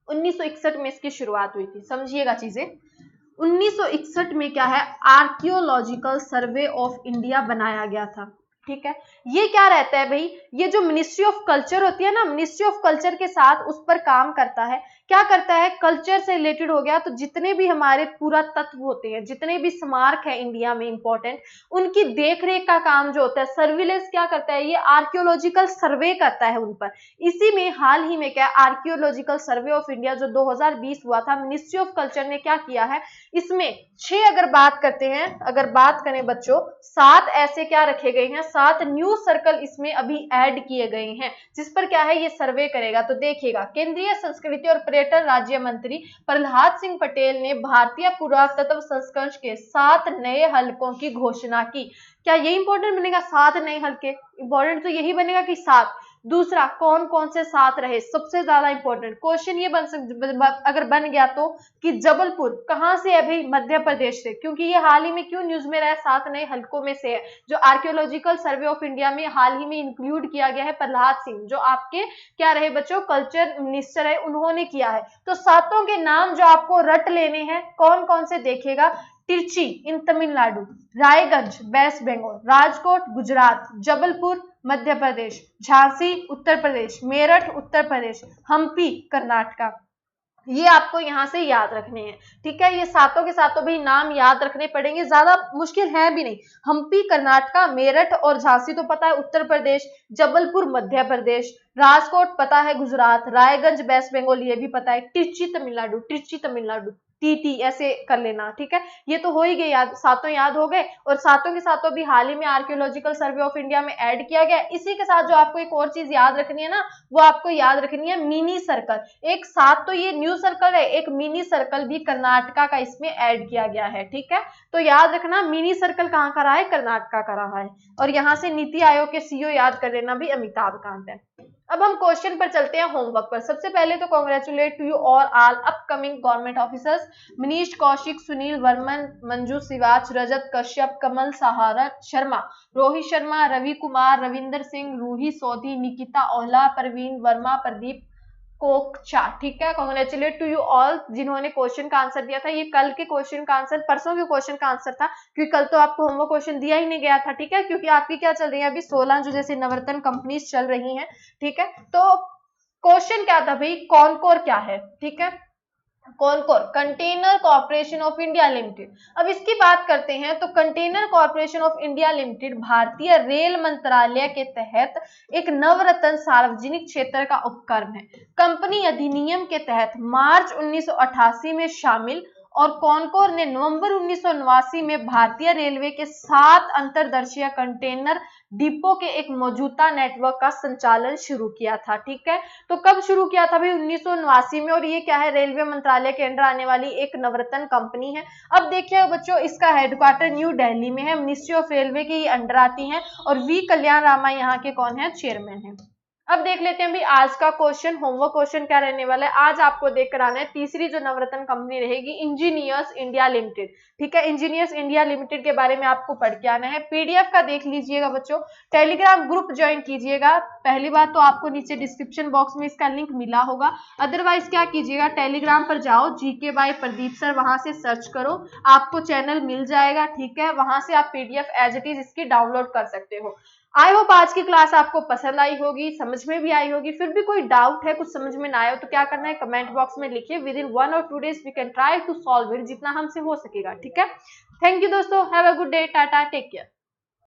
S1: 1961 में इसकी शुरुआत हुई थी, समझिएगा चीजें। 1961 में क्या है, आर्कियोलॉजिकल सर्वे ऑफ इंडिया बनाया गया था। ठीक है, ये क्या रहता है भाई? ये जो मिनिस्ट्री ऑफ कल्चर होती है ना, मिनिस्ट्री ऑफ कल्चर के साथ उस पर काम करता है। क्या करता है? कल्चर से रिलेटेड हो गया, तो जितने भी हमारे पुरातत्व होते हैं, जितने भी स्मारक है इंडिया में इंपॉर्टेंट, उनकी देखरेख का काम जो होता है, सर्विलेंस क्या करता है? ये आर्कियोलॉजिकल सर्वे करता है उन पर। इसी में हाल ही में क्या, आर्कियोलॉजिकल सर्वे ऑफ इंडिया जो 2020 हुआ था, मिनिस्ट्री ऑफ कल्चर ने क्या किया है, इसमें 6 अगर बात करते हैं, अगर बात करें बच्चों, 7 ऐसे क्या रखे गए हैं, 7 न्यू सर्कल इसमें अभी ऐड किए गए हैं, जिस पर क्या है, ये सर्वे करेगा। तो देखिएगा, केंद्रीय संस्कृति और पर्यटन राज्य मंत्री प्रहलाद सिंह पटेल ने भारतीय पुरातत्व संस्करण के 7 नए हलकों की घोषणा की। क्या ये इंपॉर्टेंट बनेगा? 7 नए हलके, इंपॉर्टेंट तो यही बनेगा कि 7। दूसरा, कौन कौन से 7 रहे, सबसे ज्यादा इंपॉर्टेंट क्वेश्चन ये अगर बन गया तो, कि जबलपुर कहां से है भाई? मध्य प्रदेश से। क्योंकि ये हाल ही में क्यों न्यूज में रहा? 7 नए हलकों में से है, जो आर्कियोलॉजिकल सर्वे ऑफ इंडिया में हाल ही में इंक्लूड किया गया है। प्रहलाद सिंह, जो आपके क्या रहे बच्चों? कल्चर मिनिस्टर है, उन्होंने किया है। तो 7 के नाम जो आपको रट लेने हैं, कौन कौन से देखिएगा। तिरची इन तमिलनाडु, रायगंज वेस्ट बंगाल, राजकोट गुजरात, जबलपुर मध्य प्रदेश, झांसी उत्तर प्रदेश, मेरठ उत्तर प्रदेश, हम्पी कर्नाटका। ये आपको यहां से याद रखने हैं। ठीक है, ये 7 के 7 भी नाम याद रखने पड़ेंगे, ज्यादा मुश्किल है भी नहीं। हम्पी कर्नाटका, मेरठ और झांसी तो पता है उत्तर प्रदेश, जबलपुर मध्य प्रदेश, राजकोट पता है गुजरात, रायगंज वेस्ट बंगाल ये भी पता है, तिरची तमिलनाडु, तिरची तमिलनाडु, टीटी ऐसे कर लेना। ठीक है, ये तो हो ही गए याद, 7 याद हो गए। और 7 के 7 भी हाल ही में आर्कियोलॉजिकल सर्वे ऑफ इंडिया में ऐड किया गया। इसी के साथ जो आपको एक और चीज याद रखनी है ना, वो आपको याद रखनी है मिनी सर्कल। एक 7 तो ये न्यू सर्कल है, एक मिनी सर्कल भी कर्नाटका का इसमें ऐड किया गया है। ठीक है, तो याद रखना मिनी सर्कल कहाँ का रहा है? कर्नाटका का रहा है। और यहाँ से नीति आयोग के सीईओ याद कर लेना भी अमिताभ कांत है। अब हम क्वेश्चन पर चलते हैं, होमवर्क पर। सबसे पहले तो कॉन्ग्रेचुलेट टू यू और all upcoming government officers, Manish Kaushik, Sunil Varman, Manju Siwach, Rajat Kashyap, Kamal Sahara Sharma, Rohit Sharma, Ravi Kumar, Ravinder Singh, Roohi Sodhi, Nikita Ohla, Parveen Verma, Pradeep Kokcha. ठीक है, कॉन्ग्रेचुलेट टू यू ऑल जिन्होंने क्वेश्चन का आंसर दिया था। ये कल के क्वेश्चन का आंसर, परसों के क्वेश्चन का आंसर था, क्योंकि कल तो आपको होमवर्क क्वेश्चन दिया ही नहीं गया था। ठीक है, क्योंकि आपकी क्या चल रही है अभी, 16 जो जैसे नवरत्न कंपनीज चल रही हैं। ठीक है, तो क्वेश्चन क्या था भाई, कॉनकोर क्या है? ठीक है, Concor container corporation of India limited. अब इसकी बात करते हैं, तो container corporation of India limited भारतीय रेल मंत्रालय के तहत एक नवरत्न सार्वजनिक क्षेत्र का उपक्रम है। कंपनी अधिनियम के तहत मार्च 1988 में शामिल और कॉनकोर ने नवंबर 1989 में भारतीय रेलवे के 7 अंतरदेशीय कंटेनर डिपो के एक मौजूदा नेटवर्क का संचालन शुरू किया था। ठीक है, तो कब शुरू किया था भाई? 1989 में। और ये क्या है? रेलवे मंत्रालय के अंडर आने वाली एक नवरत्न कंपनी है। अब देखिए बच्चों, इसका हेडक्वार्टर न्यू दिल्ली में है। मिनिस्ट्री ऑफ रेलवे के अंडर आती है और वी कल्याण रामा यहाँ के कौन है? चेयरमैन है। अब देख लेते हैं भाई आज का क्वेश्चन, होमवर्क क्वेश्चन क्या रहने वाला है। आज आपको देख कर आना है तीसरी जो नवरत्न कंपनी रहेगी, इंजीनियर्स इंडिया लिमिटेड। ठीक है, इंजीनियर्स इंडिया लिमिटेड के बारे में आपको पढ़ के आना है। पीडीएफ का देख लीजिएगा बच्चों, टेलीग्राम ग्रुप ज्वाइन कीजिएगा। पहली बात तो आपको नीचे डिस्क्रिप्शन बॉक्स में इसका लिंक मिला होगा, अदरवाइज क्या कीजिएगा, टेलीग्राम पर जाओ, जीके बाय प्रदीप सर, वहां से सर्च करो, आपको चैनल मिल जाएगा। ठीक है, वहां से आप पीडीएफ एज इट इज इसकी डाउनलोड कर सकते हो। आई होप आज की क्लास आपको पसंद आई होगी, समझ में भी आई होगी। फिर भी कोई डाउट है, कुछ समझ में ना आए तो क्या करना है, कमेंट बॉक्स में लिखिए। विद इन 1 और 2 days we can try to solve it, जितना हमसे हो सकेगा। ठीक है, थैंक यू दोस्तों, have a good day, tata, take care.